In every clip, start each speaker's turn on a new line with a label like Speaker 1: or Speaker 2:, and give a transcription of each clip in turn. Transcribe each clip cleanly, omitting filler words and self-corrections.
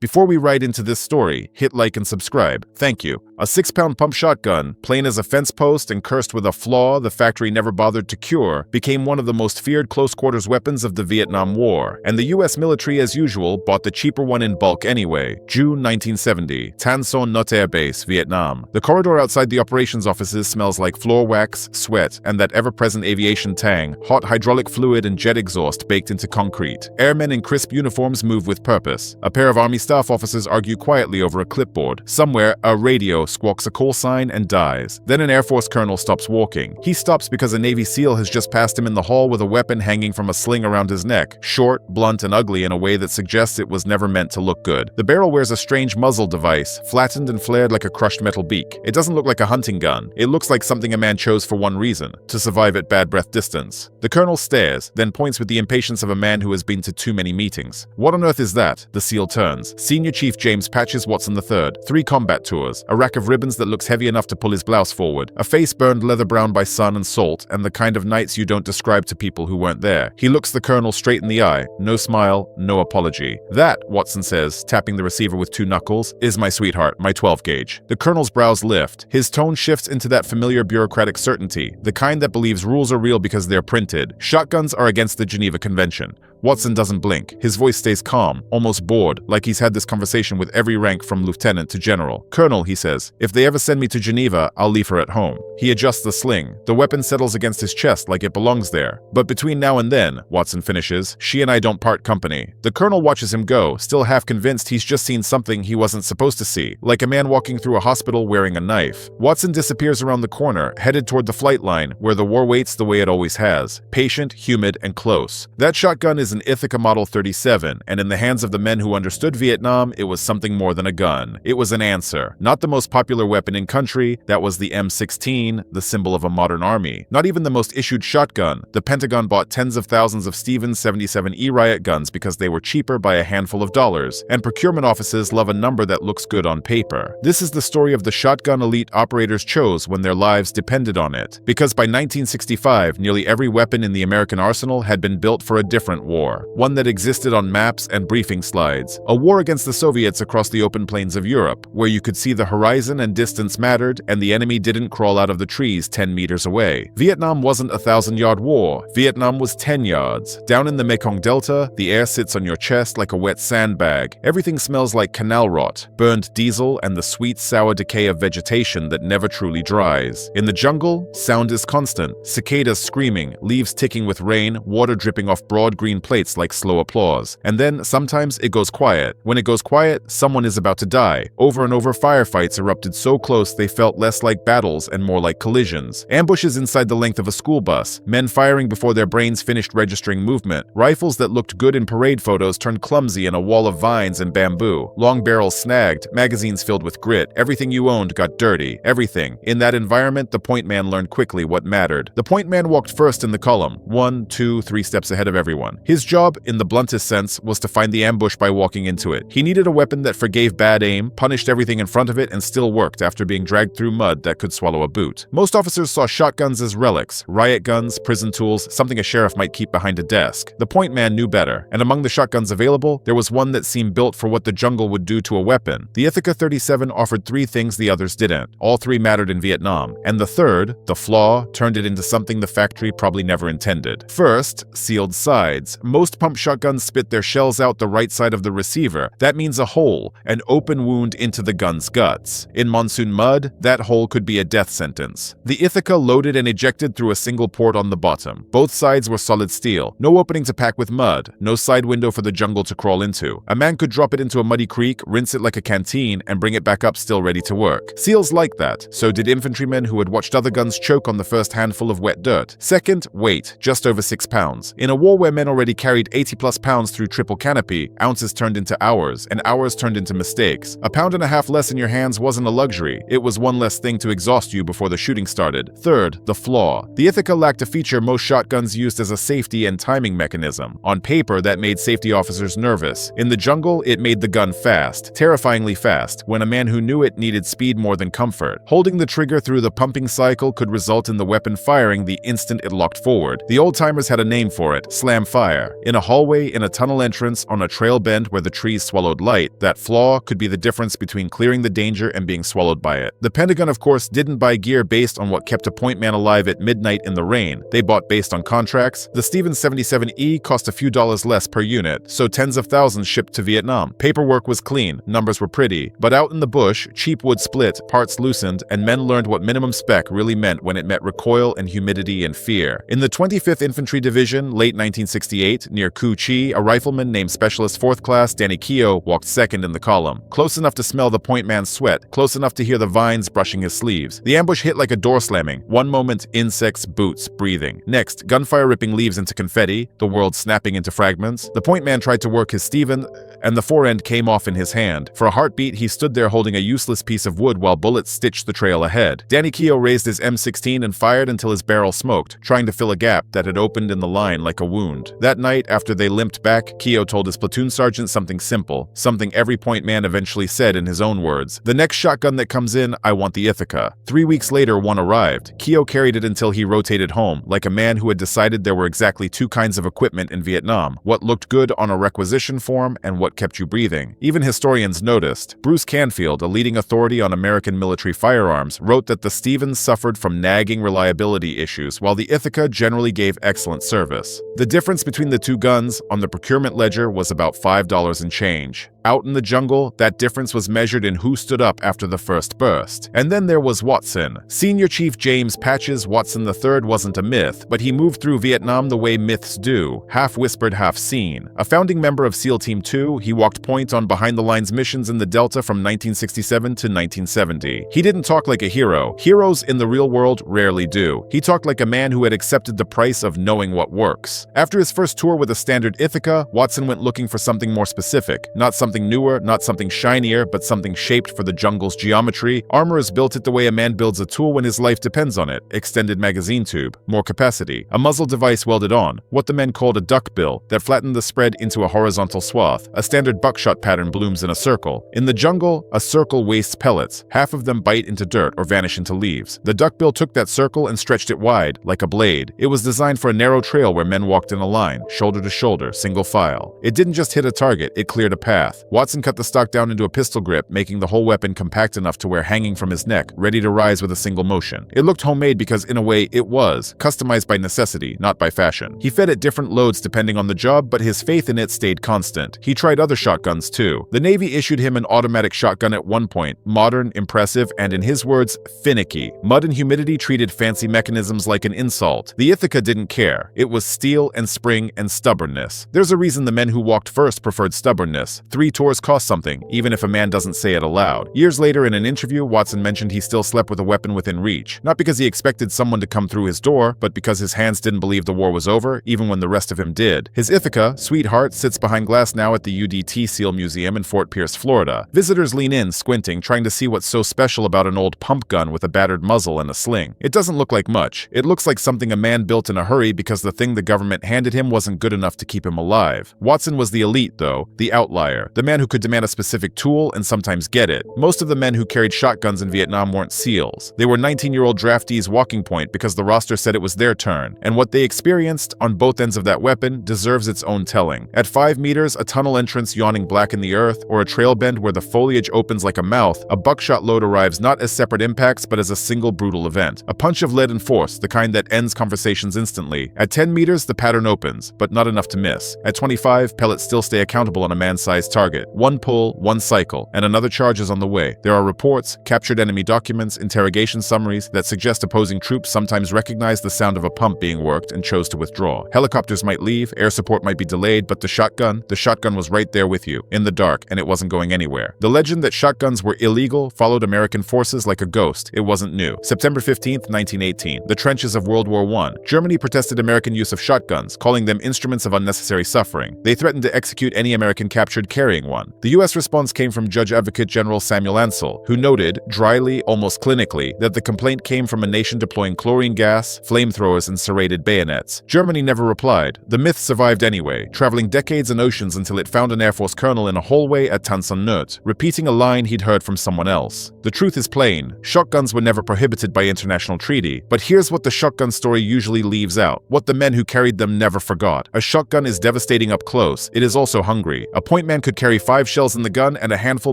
Speaker 1: Before we ride into this story, hit like and subscribe. Thank you. A 6-pound pump shotgun, plain as a fence post and cursed with a flaw the factory never bothered to cure, became one of the most feared close-quarters weapons of the Vietnam War, and the US military, as usual, bought the cheaper one in bulk anyway. June 1970, Tan Son Nhut Air Base, Vietnam. The corridor outside the operations offices smells like floor wax, sweat, and that ever-present aviation tang, hot hydraulic fluid and jet exhaust baked into concrete. Airmen in crisp uniforms move with purpose. A pair of Army staff officers argue quietly over a clipboard. Somewhere, a radio squawks a call sign and dies. Then an Air Force colonel stops walking. He stops because a Navy SEAL has just passed him in the hall with a weapon hanging from a sling around his neck, short, blunt, and ugly in a way that suggests it was never meant to look good. The barrel wears a strange muzzle device, flattened and flared like a crushed metal beak. It doesn't look like a hunting gun. It looks like something a man chose for one reason: to survive at bad breath distance. The colonel stares, then points with the impatience of a man who has been to too many meetings. What on earth is that? The SEAL turns. Senior Chief James Patches Watson III, 3 combat tours, a rack of ribbons that looks heavy enough to pull his blouse forward, a face burned leather brown by sun and salt, and the kind of nights you don't describe to people who weren't there. He looks the colonel straight in the eye. No smile, no apology. That, Watson says, tapping the receiver with 2 knuckles, is my sweetheart, my 12-gauge. The colonel's brows lift. His tone shifts into that familiar bureaucratic certainty, the kind that believes rules are real because they're printed. Shotguns are against the Geneva Convention. Watson doesn't blink. His voice stays calm, almost bored, like he's had this conversation with every rank from lieutenant to general. Colonel, he says, if they ever send me to Geneva, I'll leave her at home. He adjusts the sling. The weapon settles against his chest like it belongs there. But between now and then, Watson finishes, she and I don't part company. The colonel watches him go, still half convinced he's just seen something he wasn't supposed to see, like a man walking through a hospital wearing a knife. Watson disappears around the corner, headed toward the flight line, where the war waits the way it always has, patient, humid, and close. That shotgun is an Ithaca Model 37, and in the hands of the men who understood Vietnam, it was something more than a gun. It was an answer. Not the most popular weapon in country, that was the M16, the symbol of a modern army. Not even the most issued shotgun. The Pentagon bought tens of thousands of Stevens 77E riot guns because they were cheaper by a handful of dollars, and procurement offices love a number that looks good on paper. This is the story of the shotgun elite operators chose when their lives depended on it. Because by 1965, nearly every weapon in the American arsenal had been built for a different war. One that existed on maps and briefing slides. A war against the Soviets across the open plains of Europe, where you could see the horizon and distance mattered, and the enemy didn't crawl out of the trees 10 meters away. Vietnam wasn't a 1,000-yard war. Vietnam was 10 yards. Down in the Mekong Delta, the air sits on your chest like a wet sandbag. Everything smells like canal rot, burned diesel, and the sweet, sour decay of vegetation that never truly dries. In the jungle, sound is constant. Cicadas screaming, leaves ticking with rain, water dripping off broad green plates like slow applause. And then, sometimes, it goes quiet. When it goes quiet, someone is about to die. Over and over, firefights erupted so close they felt less like battles and more like collisions. Ambushes inside the length of a school bus. Men firing before their brains finished registering movement. Rifles that looked good in parade photos turned clumsy in a wall of vines and bamboo. Long barrels snagged. Magazines filled with grit. Everything you owned got dirty. Everything. In that environment, the point man learned quickly what mattered. The point man walked first in the column. 1, 2, 3 steps ahead of everyone. His job, in the bluntest sense, was to find the ambush by walking into it. He needed a weapon that forgave bad aim, punished everything in front of it, and still worked after being dragged through mud that could swallow a boot. Most officers saw shotguns as relics, riot guns, prison tools, something a sheriff might keep behind a desk. The point man knew better, and among the shotguns available, there was one that seemed built for what the jungle would do to a weapon. The Ithaca 37 offered 3 things the others didn't. All 3 mattered in Vietnam, and the third, the flaw, turned it into something the factory probably never intended. First, sealed sides. Most pump shotguns spit their shells out the right side of the receiver. That means a hole, an open wound into the gun's guts. In monsoon mud, that hole could be a death sentence. The Ithaca loaded and ejected through a single port on the bottom. Both sides were solid steel. No opening to pack with mud. No side window for the jungle to crawl into. A man could drop it into a muddy creek, rinse it like a canteen, and bring it back up still ready to work. SEALs like that. So did infantrymen who had watched other guns choke on the first handful of wet dirt. Second, weight. Just over 6 pounds. In a war where men already carried 80+ pounds through triple canopy, ounces turned into hours, and hours turned into mistakes. A pound and a half less in your hands wasn't a luxury. It was one less thing to exhaust you before the shooting started. Third, the flaw. The Ithaca lacked a feature most shotguns used as a safety and timing mechanism. On paper, that made safety officers nervous. In the jungle, it made the gun fast, terrifyingly fast, when a man who knew it needed speed more than comfort. Holding the trigger through the pumping cycle could result in the weapon firing the instant it locked forward. The old-timers had a name for it, slam fire. fire. In a hallway, in a tunnel entrance, on a trail bend where the trees swallowed light, that flaw could be the difference between clearing the danger and being swallowed by it. The Pentagon, of course, didn't buy gear based on what kept a point man alive at midnight in the rain. They bought based on contracts. The Stevens 77E cost a few dollars less per unit, so tens of thousands shipped to Vietnam. Paperwork was clean, numbers were pretty, but out in the bush, cheap wood split, parts loosened, and men learned what minimum spec really meant when it met recoil and humidity and fear. In the 25th Infantry Division, late 1968, near Cu Chi, a rifleman named Specialist 4th Class Danny Keogh walked second in the column, close enough to smell the point man's sweat, close enough to hear the vines brushing his sleeves. The ambush hit like a door slamming. One moment, insects, boots, breathing. Next, gunfire ripping leaves into confetti, the world snapping into fragments. The point man tried to work his Steven, and the forend came off in his hand. For a heartbeat, he stood there holding a useless piece of wood while bullets stitched the trail ahead. Danny Keogh raised his M16 and fired until his barrel smoked, trying to fill a gap that had opened in the line like a wound. That night, after they limped back, Keogh told his platoon sergeant something simple, something every point man eventually said in his own words. The next shotgun that comes in, I want the Ithaca. 3 weeks later, one arrived. Keogh carried it until he rotated home, like a man who had decided there were exactly two kinds of equipment in Vietnam, what looked good on a requisition form and what kept you breathing. Even historians noticed. Bruce Canfield, a leading authority on American military firearms, wrote that the Stevens suffered from nagging reliability issues, while the Ithaca generally gave excellent service. The difference between the two guns on the procurement ledger was about $5 and change. Out in the jungle, that difference was measured in who stood up after the first burst. And then there was Watson. Senior Chief James Patches Watson III wasn't a myth, but he moved through Vietnam the way myths do, half whispered, half seen. A founding member of SEAL Team 2, he walked point on behind-the-lines missions in the Delta from 1967 to 1970. He didn't talk like a hero. Heroes in the real world rarely do. He talked like a man who had accepted the price of knowing what works. After his first tour with a standard Ithaca, Watson went looking for something more specific, not something newer, not something shinier, but something shaped for the jungle's geometry. Armorers built it the way a man builds a tool when his life depends on it. Extended magazine tube, more capacity, a muzzle device welded on, what the men called a duckbill that flattened the spread into a horizontal swath. A standard buckshot pattern blooms in a circle. In the jungle, a circle wastes pellets. Half of them bite into dirt or vanish into leaves. The duckbill took that circle and stretched it wide, like a blade. It was designed for a narrow trail where men walked in a line, shoulder to shoulder, single file. It didn't just hit a target, it cleared a path. Watson cut the stock down into a pistol grip, making the whole weapon compact enough to where hanging from his neck, ready to rise with a single motion. It looked homemade because, in a way, it was, customized by necessity, not by fashion. He fed it different loads depending on the job, but his faith in it stayed constant. He tried other shotguns too. The Navy issued him an automatic shotgun at one point, modern, impressive, and in his words, finicky. Mud and humidity treated fancy mechanisms like an insult. The Ithaca didn't care. It was steel and spring and stubbornness. There's a reason the men who walked first preferred stubbornness. 3 tours cost something, even if a man doesn't say it aloud. Years later, in an interview, Watson mentioned he still slept with a weapon within reach, not because he expected someone to come through his door, but because his hands didn't believe the war was over, even when the rest of him did. His Ithaca, Sweetheart, sits behind glass now at the UDT SEAL Museum in Fort Pierce, Florida. Visitors lean in, squinting, trying to see what's so special about an old pump gun with a battered muzzle and a sling. It doesn't look like much. It looks like something a man built in a hurry because the thing the government handed him wasn't good enough to keep him alive. Watson was the elite, though, the outlier, the man who could demand a specific tool and sometimes get it. Most of the men who carried shotguns in Vietnam weren't SEALs. They were 19-year-old draftees walking point because the roster said it was their turn, and what they experienced on both ends of that weapon deserves its own telling. At 5 meters, a tunnel entrance yawning black in the earth, or a trail bend where the foliage opens like a mouth, a buckshot load arrives not as separate impacts but as a single brutal event. A punch of lead and force, the kind that ends conversations instantly. At 10 meters, the pattern opens, but not enough to miss. At 25, pellets still stay accountable on a man-sized target. One pull, one cycle, and another charge is on the way. There are reports, captured enemy documents, interrogation summaries that suggest opposing troops sometimes recognize the sound of a pump being worked and chose to withdraw. Helicopters might leave, air support might be delayed, but the shotgun was right there with you, in the dark, and it wasn't going anywhere. The legend that shotguns were illegal followed American forces like a ghost. It wasn't new. September 15th, 1918, the trenches of World War I. Germany protested American use of shotguns, calling them instruments of unnecessary suffering. They threatened to execute any American captured carrying carrying one. The U.S. response came from Judge Advocate General Samuel Ansel, who noted, dryly, almost clinically, that the complaint came from a nation deploying chlorine gas, flamethrowers, and serrated bayonets. Germany never replied. The myth survived anyway, traveling decades and oceans until it found an Air Force colonel in a hallway at Nhut, repeating a line he'd heard from someone else. The truth is plain. Shotguns were never prohibited by international treaty, but here's what the shotgun story usually leaves out, what the men who carried them never forgot. A shotgun is devastating up close. It is also hungry. A point man could carry 5 shells in the gun and a handful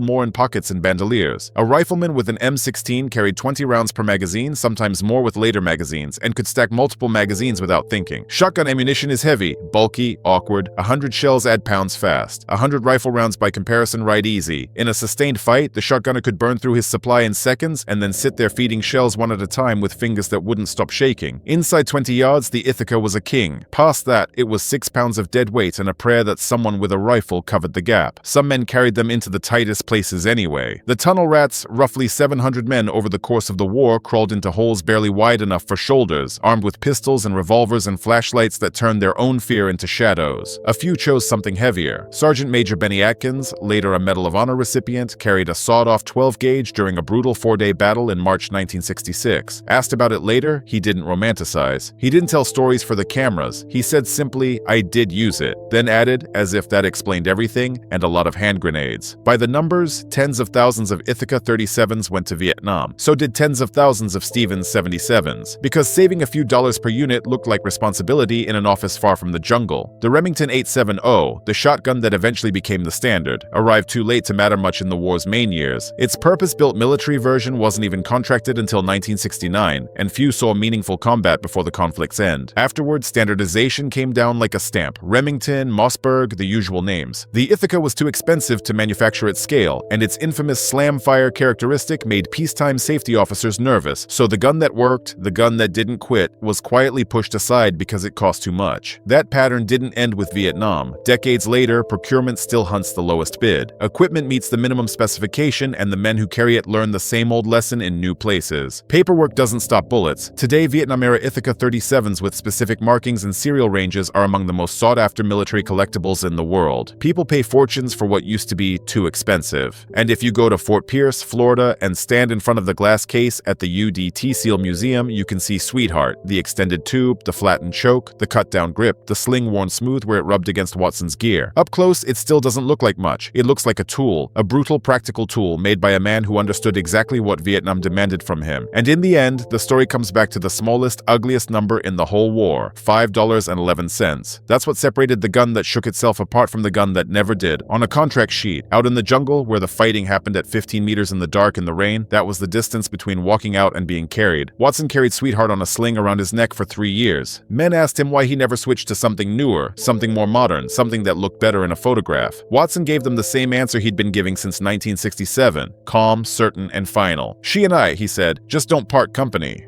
Speaker 1: more in pockets and bandoliers. A rifleman with an M16 carried 20 rounds per magazine, sometimes more with later magazines, and could stack multiple magazines without thinking. Shotgun ammunition is heavy, bulky, awkward. 100 shells add pounds fast. 100 rifle rounds by comparison ride easy. In a sustained fight, the shotgunner could burn through his supply in seconds and then sit there feeding shells one at a time with fingers that wouldn't stop shaking. Inside 20 yards, the Ithaca was a king. Past that, it was 6 pounds of dead weight and a prayer that someone with a rifle covered the gap. Some men carried them into the tightest places anyway. The tunnel rats, roughly 700 men over the course of the war, crawled into holes barely wide enough for shoulders, armed with pistols and revolvers and flashlights that turned their own fear into shadows. A few chose something heavier. Sergeant Major Benny Atkins, later a Medal of Honor recipient, carried a sawed-off 12-gauge during a brutal 4-day battle in March 1966. Asked about it later, he didn't romanticize. He didn't tell stories for the cameras. He said simply, "I did use it," then added, as if that explained everything, "and a lot of hand grenades." By the numbers, tens of thousands of Ithaca 37s went to Vietnam. So did tens of thousands of Stevens 77s. Because saving a few dollars per unit looked like responsibility in an office far from the jungle. The Remington 870, the shotgun that eventually became the standard, arrived too late to matter much in the war's main years. Its purpose-built military version wasn't even contracted until 1969, and few saw meaningful combat before the conflict's end. Afterwards, standardization came down like a stamp. Remington, Mossberg, the usual names. The Ithaca was too expensive to manufacture at scale, and its infamous slam-fire characteristic made peacetime safety officers nervous, so the gun that worked, the gun that didn't quit, was quietly pushed aside because it cost too much. That pattern didn't end with Vietnam. Decades later, procurement still hunts the lowest bid. Equipment meets the minimum specification, and the men who carry it learn the same old lesson in new places. Paperwork doesn't stop bullets. Today, Vietnam-era Ithaca 37s with specific markings and serial ranges are among the most sought-after military collectibles in the world. People pay fortunes for what used to be too expensive. And if you go to Fort Pierce, Florida, and stand in front of the glass case at the UDT SEAL Museum, you can see Sweetheart, the extended tube, the flattened choke, the cut-down grip, the sling worn smooth where it rubbed against Watson's gear. Up close, it still doesn't look like much. It looks like a tool, a brutal, practical tool made by a man who understood exactly what Vietnam demanded from him. And in the end, the story comes back to the smallest, ugliest number in the whole war, $5.11. That's what separated the gun that shook itself apart from the gun that never did. On a contract sheet, out in the jungle, where the fighting happened at 15 meters in the dark in the rain, that was the distance between walking out and being carried. Watson carried Sweetheart on a sling around his neck for 3 years. Men asked him why he never switched to something newer, something more modern, something that looked better in a photograph. Watson gave them the same answer he'd been giving since 1967, calm, certain, and final. "She and I," he said, "just don't part company."